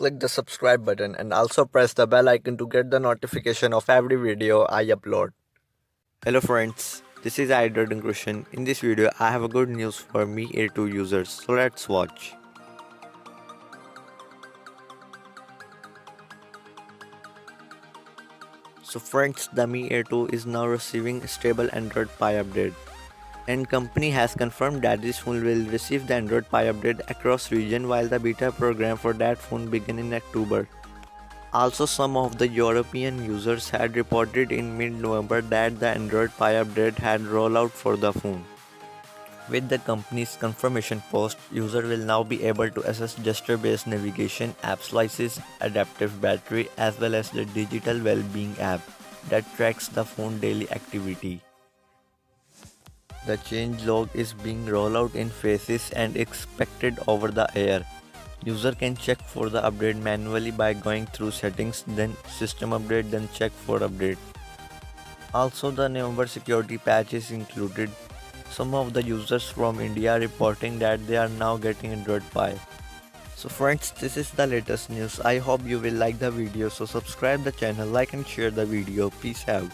click the subscribe button and also press the bell icon to get the notification of every video I upload. Hello friends, this is Idrodin Christian. In this video, I have a good news for Mi Air 2 users, so let's watch. So friends, the Mi Air 2 is now receiving stable Android Pie update. And company has confirmed that this phone will receive the Android Pie update across region while the beta program for that phone began in October. Also, some of the European users had reported in mid-November that the Android Pie update had rolled out for the phone. With the company's confirmation post, user will now be able to access gesture-based navigation, app slices, adaptive battery, as well as the digital well-being app that tracks the phone daily activity. The change log is being rolled out in phases and expected over the air. User can check for the update manually by going through settings, then system update, then check for update. Also, the November security patch is included. Some of the users from India are reporting that they are now getting Android Pie. So friends, this is the latest news. I hope you will like the video, so subscribe the channel, like and share the video. Peace out.